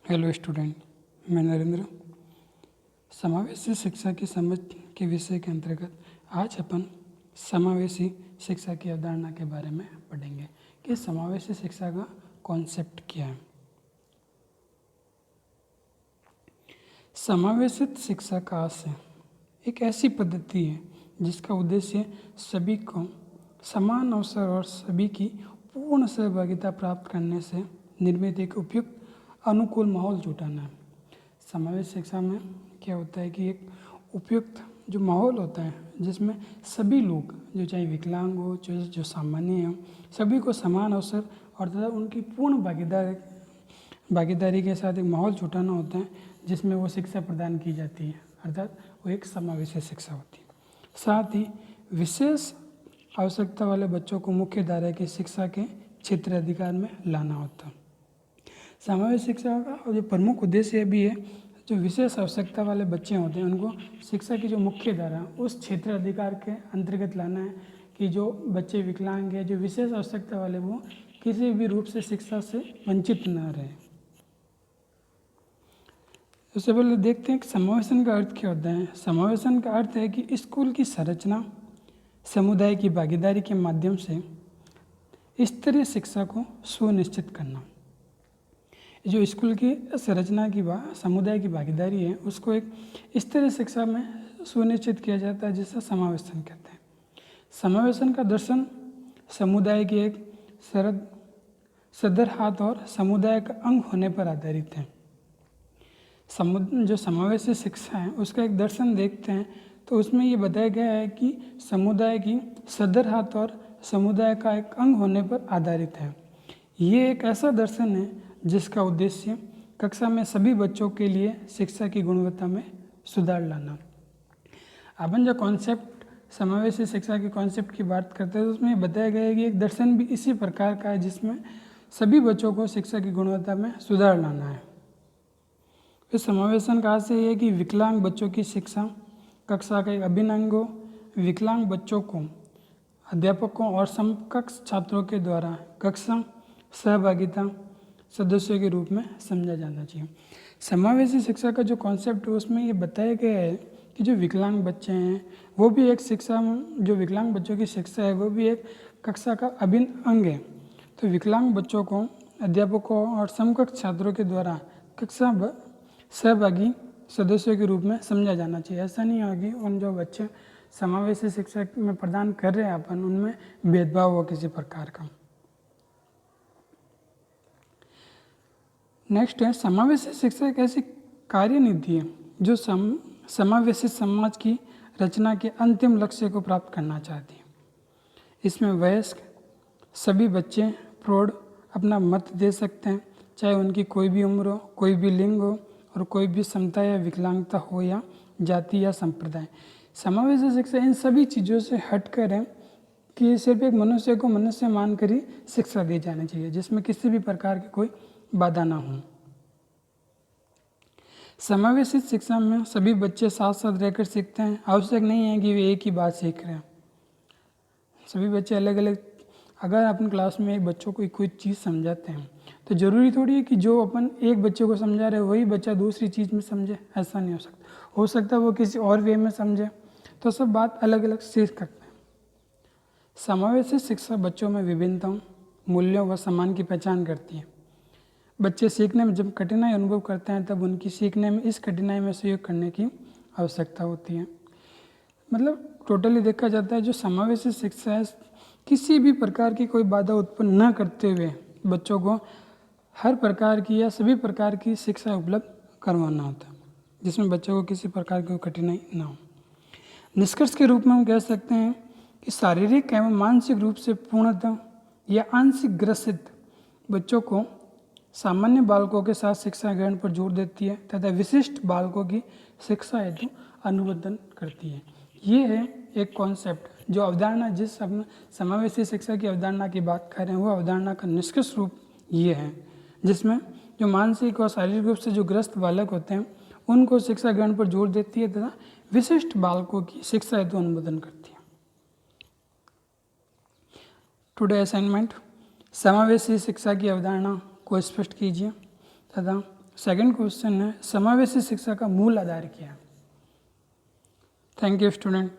Hello student, मैं नरेंद्र। समावेशी शिक्षा की समझ के विषय के अंतर्गत आज अपन समावेशी शिक्षा की अवधारणा के बारे में पढ़ेंगे कि समावेशी शिक्षा का कॉन्सेप्ट क्या है। समावेशित शिक्षा का आशय एक ऐसी पद्धति है जिसका उद्देश्य सभी को समान अवसर और सभी की पूर्ण सहभागिता प्राप्त करने से निर्मित एक उपयुक्त अनुकूल माहौल जुटाना है। समावेश शिक्षा में क्या होता है कि एक उपयुक्त जो माहौल होता है जिसमें सभी लोग जो चाहे विकलांग हो जो सामान्य हो सभी को समान अवसर और तथा उनकी पूर्ण भागीदारी के साथ एक माहौल जुटाना होता है जिसमें वो शिक्षा प्रदान की जाती है, अर्थात वो एक समावेशी शिक्षा होती है। साथ ही विशेष आवश्यकता वाले बच्चों को मुख्य धारा की शिक्षा के क्षेत्र अधिकार में लाना होता है। समावेश शिक्षा का जो प्रमुख उद्देश्य भी है, जो विशेष आवश्यकता वाले बच्चे होते हैं उनको शिक्षा की जो मुख्य धारा उस क्षेत्र अधिकार के अंतर्गत लाना है कि जो बच्चे विकलांग है, जो विशेष आवश्यकता वाले, वो किसी भी रूप से शिक्षा से वंचित न रहे। उससे पहले देखते हैं कि समावेशन का अर्थ क्या होता है। समावेशन का अर्थ है कि स्कूल की संरचना समुदाय की भागीदारी के माध्यम से स्तरीय शिक्षा को सुनिश्चित करना। जो स्कूल की संरचना की समुदाय की भागीदारी है उसको एक स्तरीय शिक्षा में सुनिश्चित किया जाता है, जिसे समावेशन कहते हैं। समावेशन का दर्शन समुदाय के एक सदर हाथ और समुदाय का अंग होने पर आधारित है। जो समावेशी शिक्षा है उसका एक दर्शन देखते हैं तो उसमें ये बताया गया है कि समुदाय की सदर हाथ और समुदाय का एक अंग होने पर आधारित है। ये एक ऐसा दर्शन है जिसका उद्देश्य कक्षा में सभी बच्चों के लिए शिक्षा की गुणवत्ता में सुधार लाना। अपन जो कॉन्सेप्ट समावेशी शिक्षा के कॉन्सेप्ट की बात करते हैं तो उसमें बताया गया है कि एक दर्शन भी इसी प्रकार का है जिसमें सभी बच्चों को शिक्षा की गुणवत्ता में सुधार लाना है। इस समावेशन का आशय है कि विकलांग बच्चों की शिक्षा कक्षा का एक अभिन्न अंग हो। विकलांग बच्चों को अध्यापकों और समकक्ष छात्रों के द्वारा कक्षा सहभागिता सदस्यों के रूप में समझा जाना चाहिए। समावेशी शिक्षा का जो कॉन्सेप्ट है उसमें ये बताया गया है कि जो विकलांग बच्चे हैं वो भी एक शिक्षा, जो विकलांग बच्चों की शिक्षा है वो भी एक कक्षा का अभिन्न अंग है। तो विकलांग बच्चों को अध्यापकों और समकक्ष छात्रों के द्वारा कक्षा सहभागी सदस्यों के रूप में समझा जाना चाहिए। ऐसा नहीं हो कि उन जो बच्चे समावेशी शिक्षा में प्रदान कर रहे हैं अपन उनमें भेदभाव हो किसी प्रकार का। नेक्स्ट है समावेशी शिक्षा एक ऐसी कार्यनीति है जो समावेशी समाज की रचना के अंतिम लक्ष्य को प्राप्त करना चाहती है। इसमें वयस्क सभी बच्चे प्रौढ़ अपना मत दे सकते हैं, चाहे उनकी कोई भी उम्र हो, कोई भी लिंग हो और कोई भी क्षमता या विकलांगता हो या जाति या संप्रदाय। समावेशी शिक्षा इन सभी चीज़ों से हटकर है कि सिर्फ एक मनुष्य को मनुष्य मानकर ही शिक्षा दी जानी चाहिए जिसमें किसी भी प्रकार की कोई बाधा ना हो। समावेशित शिक्षा में सभी बच्चे साथ साथ रहकर सीखते हैं। आवश्यक नहीं है कि वे एक ही बात सीख रहे हैं। सभी बच्चे अलग अलग, अगर अपन क्लास में एक बच्चों को कोई चीज़ समझाते हैं तो ज़रूरी थोड़ी है कि जो अपन एक बच्चे को समझा रहे हैं वही बच्चा दूसरी चीज़ में समझे। ऐसा नहीं हो सकता वो किसी और वे में समझे। तो सब बात अलग अलग सीख सकते हैं। समावेशी शिक्षा बच्चों में विभिन्नताओं, मूल्यों व सम्मान की पहचान करती है। बच्चे सीखने में जब कठिनाई अनुभव करते हैं तब उनकी सीखने में इस कठिनाई में सहयोग करने की आवश्यकता होती है। मतलब टोटली देखा जाता है जो समावेशी शिक्षा है किसी भी प्रकार की कोई बाधा उत्पन्न न करते हुए बच्चों को हर प्रकार की या सभी प्रकार की शिक्षा उपलब्ध करवाना होता है जिसमें बच्चों को किसी प्रकार की कठिनाई ना हो। निष्कर्ष के रूप में हम कह सकते हैं कि शारीरिक एवं मानसिक रूप से पूर्णतः या आंशिक ग्रसित बच्चों को सामान्य बालकों के साथ शिक्षा ग्रहण पर जोर देती है तथा विशिष्ट बालकों की शिक्षा हेतु अनुबंधन करती है। ये है एक कॉन्सेप्ट जो अवधारणा, जिस हम समावेशी शिक्षा की अवधारणा की बात कर रहे हैं वो अवधारणा का निष्कर्ष रूप ये है जिसमें जो मानसिक और शारीरिक रूप से जो ग्रस्त बालक होते हैं उनको शिक्षा ग्रहण पर जोर देती है तथा विशिष्ट बालकों की शिक्षा हेतु अनुबंधन करती है। टुडे असाइनमेंट, समावेशी शिक्षा की अवधारणा को स्पष्ट कीजिए तथा सेकंड क्वेश्चन है समावेशी शिक्षा का मूल आधार क्या है? Thank you student.